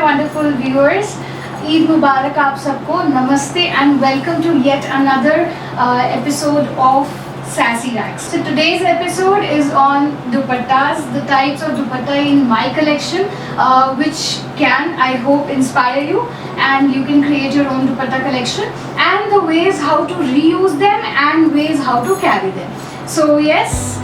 wonderful viewers. Eid Mubarak aap sabko. Namaste and welcome to yet another episode of Sassy Racks. So today's episode is on dupattas, the types of dupatta in my collection, which can, I hope, inspire you, and you can create your own dupatta collection, and the ways how to reuse them and ways how to carry them. So yes,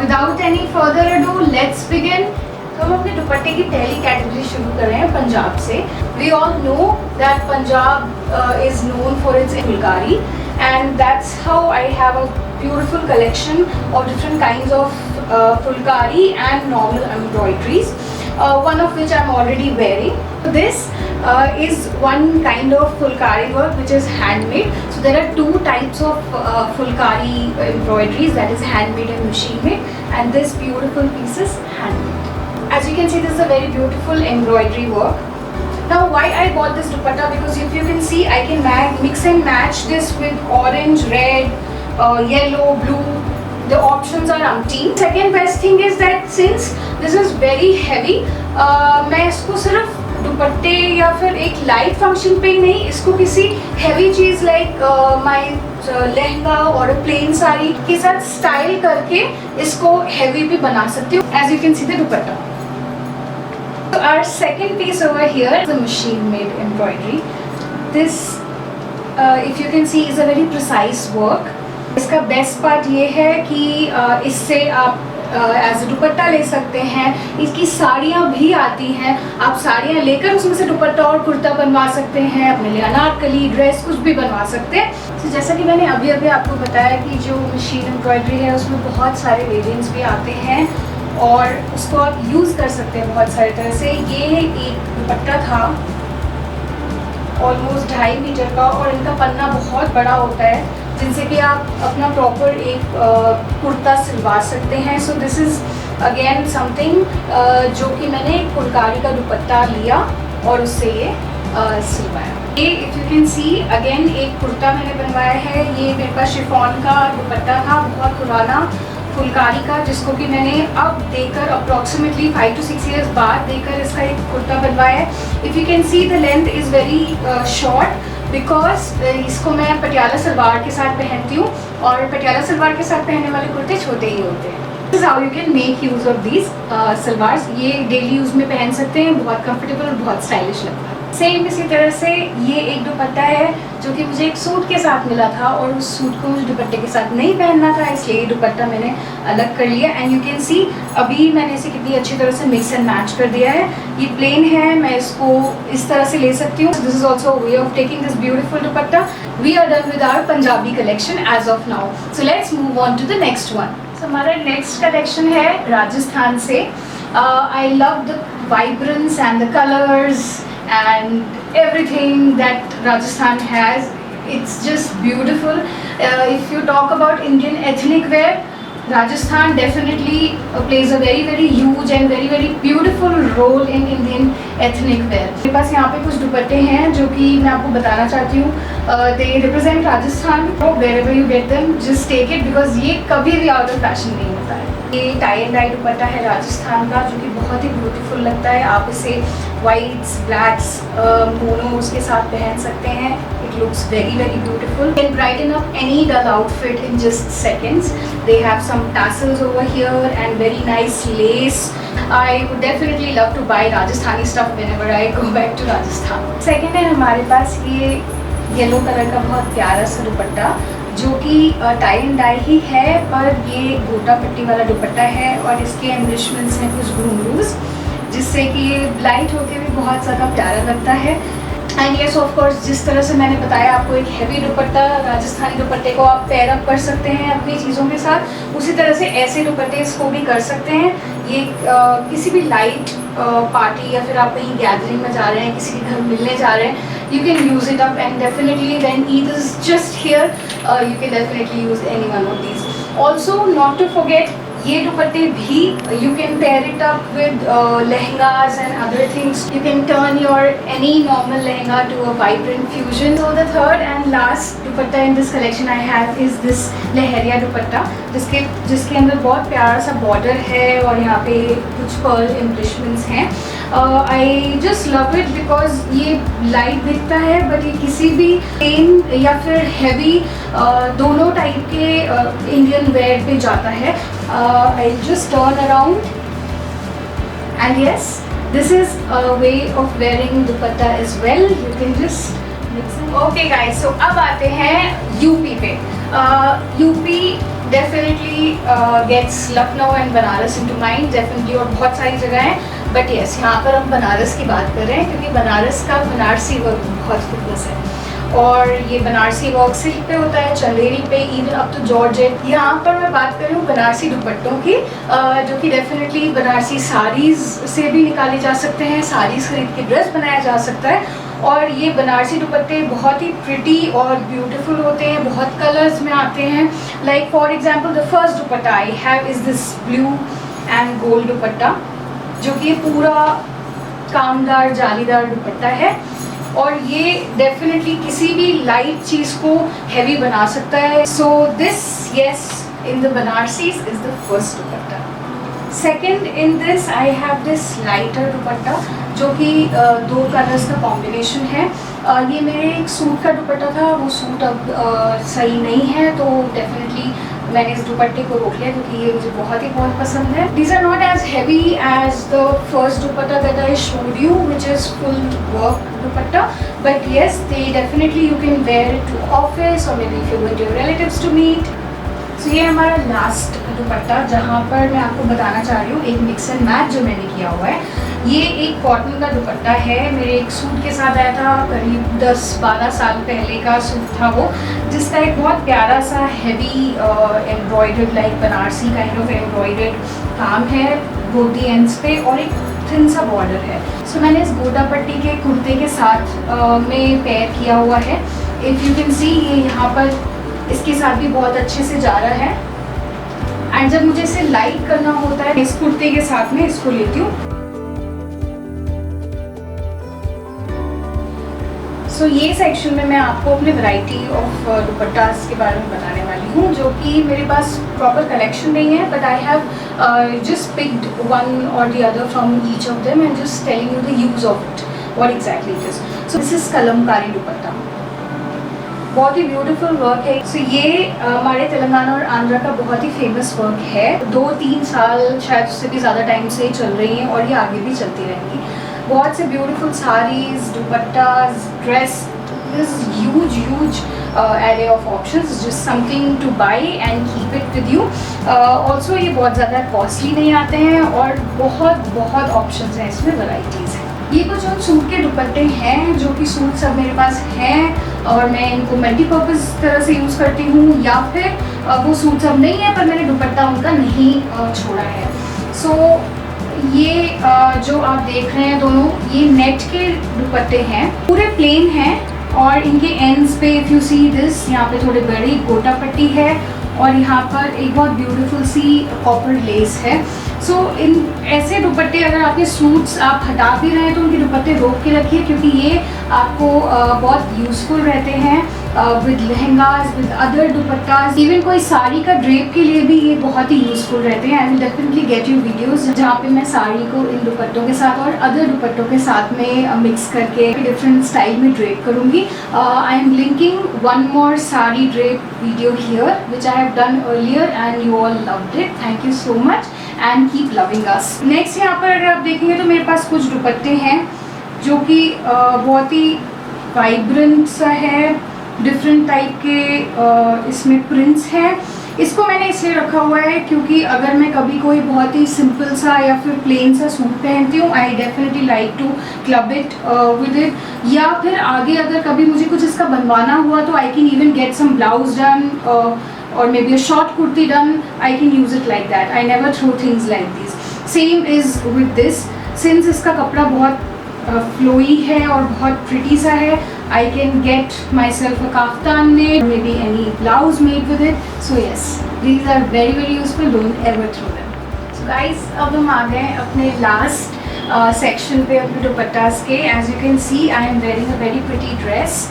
without any further ado, let's begin. तो हम अपने दुपट्टे की पहली category शुरू कर रहे हैं पंजाब से. We all know that Punjab is known for its phulkari, and that's how I have a beautiful collection of different kinds of fulkari and normal embroideries, one of which I'm already wearing. This is one kind of fulkari work which is handmade. So there are two types of fulkari embroideries, that is handmade and machine made, and this beautiful piece is handmade. As you can see, this is a very beautiful embroidery work. Now why I bought this dupatta, because if you can see, I can mix and match this with orange, red, yellow, blue. The options are umpteen. Second best thing is that since this is very heavy, मैं इसको सिर्फ दुपट्टे या फिर एक light function पे ही नहीं, इसको किसी heavy cheese like my lehenga और प्लेन साड़ी के साथ स्टाइल करके इसको हेवी भी बना सकती हूँ. As you can see the dupatta. So our second piece over here is a machine made embroidery. This if you can see is a very precise work. इसका बेस्ट पार्ट ये है कि इससे आप एज दुपट्टा ले सकते हैं. इसकी साड़ियाँ भी आती हैं, आप साड़ियाँ लेकर उसमें से दुपट्टा और कुर्ता बनवा सकते हैं, अपने लिए अनारकली ड्रेस कुछ भी बनवा सकते हैं. तो जैसा कि मैंने अभी आपको बताया कि जो मशीन एम्ब्रॉयडरी है उसमें बहुत सारे वेरिएंट्स भी आते हैं और उसको आप यूज़ कर सकते हैं बहुत सारी तरह से. ये एक दुपट्टा था ऑलमोस्ट 2.5 मीटर का, और इनका पन्ना बहुत बड़ा होता है जिनसे कि आप अपना प्रॉपर एक कुर्ता सिलवा सकते हैं. So this is again something जो कि मैंने एक फुलकारी का दुपट्टा लिया और उससे ये सिलवाया. ये if you can see again एक कुर्ता मैंने बनवाया है. ये मेरे पास शिफॉन का दुपट्टा था, बहुत पुराना फुलकारी का, जिसको कि मैंने अब देकर अप्रॉक्सीमेटली 5 to 6 years बाद देकर इसका एक कुर्ता बनवाया है. If you can see the length is very short, because इसको मैं पटियाला सलवार के साथ पहनती हूँ और पटियाला सलवार के साथ पहनने वाले कुर्ते छोटे ही होते हैं. This is how you can make use of these salwars. ये डेली यूज़ में पहन सकते हैं, बहुत कंफर्टेबल और बहुत स्टाइलिश लगता है. सेम इसी तरह से ये एक दुपट्टा है जो कि मुझे एक सूट के साथ मिला था और उस सूट को मुझे दुपट्टे के साथ नहीं पहनना था, इसलिए ये दुपट्टा मैंने अलग कर लिया. एंड यू कैन सी अभी मैंने इसे कितनी अच्छी तरह से मिक्स एंड मैच कर दिया है. ये प्लेन है, मैं इसको इस तरह से ले सकती हूँ. This is also a way of taking this beautiful dupatta. We are done with our Punjabi collection as of now. So let's move on to the next one. So हमारा नेक्स्ट कलेक्शन है राजस्थान से. I love the vibrance and the colours and everything that Rajasthan has. It's just beautiful. If you talk about Indian ethnic wear, Rajasthan definitely plays a very huge and very beautiful role in Indian ethnic wear. मेरे पास यहाँ पे कुछ दुपट्टे हैं जो कि मैं आपको बताना चाहती हूँ. They represent Rajasthan. Wherever you get them, just take it because ये कभी भी out of fashion नहीं होता है. ये टाई एंड डाई दुपट्टा है राजस्थान का जो कि बहुत ही ब्यूटीफुल लगता है. आप इसे वाइट्स, ब्लैक्स, मोनोज के साथ पहन सकते हैं. It looks very beautiful. You can brighten up any dull outfit in just seconds. They have some tassels over here and very nice lace. I would definitely love to buy Rajasthani stuff whenever I go back to Rajasthan. Second है हमारे पास ये yellow colour का बहुत प्यारा सा दुपट्टा जो कि tie and die ही है, पर ये गोटा पट्टी वाला दुपट्टा है और इसके एम्ब्लिशमेंट्स हैं कुछ घुंघरूज, जिससे कि ये लाइट होके भी बहुत ज़्यादा प्यारा लगता है. एंड येस ऑफ कोर्स, जिस तरह से मैंने बताया आपको एक हैवी दुपट्टा, राजस्थानी दुपट्टे को आप पेयर अप कर सकते हैं अपनी चीज़ों के साथ, उसी तरह से ऐसे दुपट्टे इसको भी कर सकते हैं. ये किसी भी लाइट पार्टी या फिर आप कहीं गैदरिंग में जा रहे हैं, किसी के घर मिलने जा रहे हैं, you can use it up, and definitely when Eid is just here, you can definitely use any one of these. Also, not to forget, ये दुपट्टे भी you can pair it up with lehengas and other things. You can turn your any normal lehenga to a vibrant fusion. So the third and last dupatta in this collection I have is this लहरिया दुपट्टा, जिसके अंदर बहुत प्यारा सा border है और यहाँ पे कुछ पर्ल एम्ब्लिशमेंट्स हैं. I just love it because ये लाइट दिखता है बट ये किसी भी प्लेन या फिर हैवी दोनों टाइप के इंडियन वेयर पे जाता है. I just turn around and yes, this is a way of wearing dupatta as well. You can just okay guys, so अब आते हैं यूपी पे. UP definitely gets Lucknow and Banaras into mind definitely, और बहुत सारी जगह हैं. बट यस, यहाँ पर हम बनारस की बात कर रहे हैं क्योंकि बनारस का बनारसी वर्क बहुत फेमस है. और ये बनारसी वर्क सिल्क पे होता है, चंदेरी पे, इवन अप टू जॉर्जेट. यहाँ पर मैं बात कर रही हूँ बनारसी दुपट्टों की, जो कि डेफिनेटली बनारसी साड़ीज़ से भी निकाले जा सकते हैं. साड़ीज़ खरीद के ड्रेस बनाया जा सकता है. और ये बनारसी दुपट्टे बहुत ही प्रिटी और ब्यूटीफुल होते हैं, बहुत कलर्स में आते हैं. Like for example the first dupatta I have is this blue and gold दुपट्टा, जो कि पूरा कामदार जालीदार दुपट्टा है. और ये डेफिनेटली किसी भी लाइट चीज़ को हैवी बना सकता है. So this yes in the Banarasis is the first dupatta. Second in this I have this lighter dupatta, जो कि दो कलर्स का कॉम्बिनेशन है. ये मेरे एक सूट का दुपट्टा था, वो सूट अब सही नहीं है, तो डेफिनेटली मैंने इस दुपट्टे को रोक लिया क्योंकि ये मुझे बहुत पसंद है. These are not as heavy as the first dupatta that I showed you which is full work dupatta, but yes they definitely you can wear it to office or maybe if you going to your relatives to meet. So ये हमारा last दुपट्टा, जहाँ पर मैं आपको बताना चाह रही हूँ एक मिक्स एंड मैच जो मैंने किया हुआ है. ये एक कॉटन का दुपट्टा है, मेरे एक सूट के साथ आया था, करीब 10-12 साल पहले का सूट था वो, जिसका एक बहुत प्यारा सा heavy embroidered like Banarasi kind of embroidered काम है गोटी एंड्स पे, और एक थिन सा बॉर्डर है. सो मैंने इस गोटा पट्टी के कुर्ते के साथ में पेयर किया हुआ है. इफ़ यू कैन सी ये यहाँ पर इसके साथ भी बहुत अच्छे से जा रहा है. एंड जब मुझे इसे लाइट करना होता है इस कुर्ते के साथ में इसको लेती हूँ. सो ये सेक्शन में मैं आपको अपने वैरायटी ऑफ दुपट्टास के बारे में बताने वाली हूँ, जो कि मेरे पास प्रॉपर कलेक्शन नहीं है, but I have just picked one or the other from each of them and just telling you the use of it, what exactly it is. So this is Kalamkari dupatta, बहुत ही ब्यूटीफुल वर्क है. सो ये हमारे तेलंगाना और आंध्रा का बहुत ही फेमस वर्क है. 2-3 साल शायद उससे भी ज़्यादा टाइम से चल रही हैं और ये आगे भी चलती रहेंगी. बहुत से beautiful saris, दुपट्टास, dress, this huge array of options, just something to buy and keep it with you. Also ये बहुत ज़्यादा कॉस्टली नहीं आते हैं और बहुत ऑप्शंस हैं इसमें, वैराइटीज़ हैं. ये कुछ उन सूट के दुपट्टे हैं जो कि सूट सब मेरे पास हैं और मैं इनको मल्टीपर्पज़ तरह से यूज़ करती हूँ, या फिर वो सूट सब नहीं है पर मैंने दुपट्टा उनका नहीं छोड़ा है. सो ये जो आप देख रहे हैं दोनों, ये नेट के दुपट्टे हैं, पूरे प्लेन हैं और इनके एंड्स पे इफ़ यू सी दिस, यहाँ पे थोड़े बड़ी गोटा पट्टी है और यहाँ पर एक बहुत ब्यूटीफुल सी कॉपर लेस है. सो इन ऐसे दुपट्टे अगर आपके सूट्स आप हटा भी रहे हैं तो उनके दुपट्टे रोक के रखिए, क्योंकि ये आपको बहुत यूज़फुल रहते हैं with lehengas, with other दुपट्टास. Even कोई साड़ी का ड्रेप के लिए भी ये बहुत ही यूज़फुल रहते हैं. I will definitely get you videos जहाँ पे मैं साड़ी को इन दुपट्टों के साथ और अदर दुपट्टों के साथ में मिक्स करके डिफरेंट स्टाइल में ड्रेप करूँगी. I am linking one more sari drape video here which I have done earlier and you all loved it. Thank you so much and keep loving us. Next यहाँ पर अगर आप देखेंगे तो मेरे पास कुछ दुपट्टे हैं जो कि बहुत ही वाइब्रेंट सा है, डिफरेंट टाइप के इसमें प्रिंट्स हैं. इसको मैंने इसलिए रखा हुआ है क्योंकि अगर मैं कभी कोई बहुत ही सिंपल सा या फिर प्लेन सा सूट पहनती हूँ, I definitely like to club it with it, या फिर आगे अगर कभी मुझे कुछ इसका बनवाना हुआ तो I can even get some blouse done or maybe a short kurti done. I can use it like that. I never throw things like these. Same is with this. Since इसका कपड़ा बहुत flowy है और बहुत pretty सा है, I can get myself a kaftan made, maybe any blouse made with it. So yes, these are very useful. Don't ever throw them. So guys, अब हम आ गए अपने last section पे अपने दुपट्टास के. As you can see, I am wearing a very pretty dress.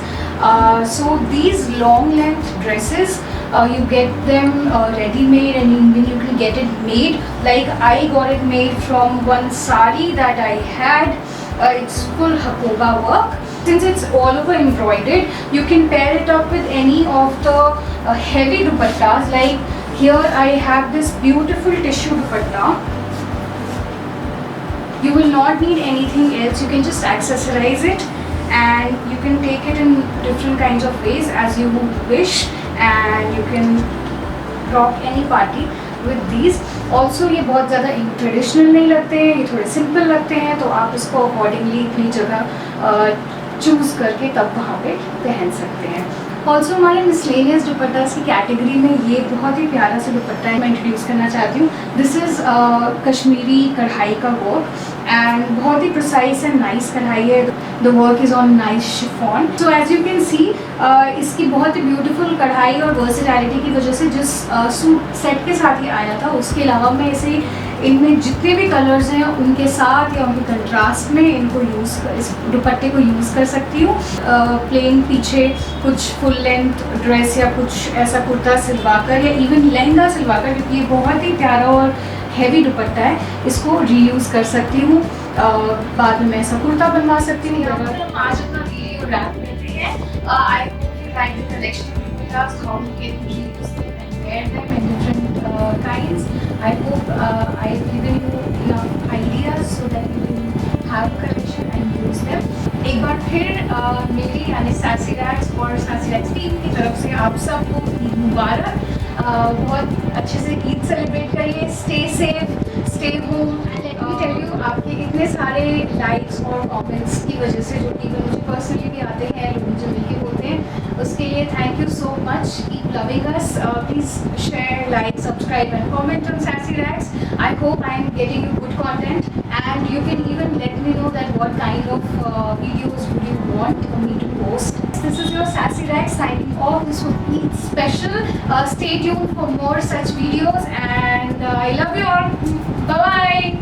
So these long length dresses You get them ready made, and even you can get it made. Like I got it made from one sari that I had. It's full hakoga work. Since it's all over embroidered, you can pair it up with any of the heavy dupattas. Like here I have this beautiful tissue dupatta. You will not need anything else. You can just accessorize it, and you can take it in different kinds of ways as you wish, and you can rock any party with these. Also ये बहुत ज़्यादा traditional नहीं लगते हैं, ये थोड़े simple लगते हैं, तो आप इसको अकॉर्डिंगली अपनी जगह चूज़ करके तब वहाँ पे पहन सकते हैं. ऑल्सो हमारे मिसलेनियस दुपट्टास की कैटेगरी में ये बहुत ही प्यारा सा दुपट्टा है मैं इंट्रोड्यूस करना चाहती हूँ. दिस इज़ कश्मीरी कढ़ाई का वर्क, एंड बहुत ही प्रिसाइज एंड नाइस कढ़ाई है. The work is on nice chiffon. So as you can see इसकी बहुत ही ब्यूटीफुल कढ़ाई और वर्सिटैलिटी की वजह से जिस सूट सेट के साथ ही आया था, उसके अलावा मैं इसे इनमें जितने भी कलर्स हैं उनके साथ या उनके कंट्रास्ट में इनको इस दुपट्टे को यूज़ कर सकती हूँ. प्लेन पीछे कुछ फुल लेंथ ड्रेस या कुछ ऐसा कुर्ता सिलवाकर या इवन लहंगा सिलवाकर, क्योंकि ये बहुत ही प्यारा और हैवी दुपट्टा है, इसको रीयूज़ कर सकती हूँ. बाद में मैं ऐसा कुर्ता बनवा सकती हूँ. आज अपना वीडियो रैप करते हैं. I hope you like the collection of दुपट्टास, how you can reuse them and wear them in different kinds. I hope I've given you enough ideas so that you can have a collection and use them. एक बार फिर मेरी यानी Sassy Rags और Sassy Rags team की तरफ से आप सबको ईद मुबारक. बहुत अच्छे से ईद सेलिब्रेट करिए. Stay safe, stay home. Let me tell you, आपके इतने सारे लाइक्स और कमेंट्स की वजह से, जो कि मुझे पर्सनली भी आते हैं, लोग मुझे मिलके बोलते हैं, उसके लिए thank you so much. Keep loving us. Please share, like, subscribe and comment on Sassy Rags. I hope I am getting you good content, and you can even let me know that what kind of videos would you want me to post. This is your Sassy Rags signing off. This will be special. Stay tuned for more such videos, and I love you all. Bye bye.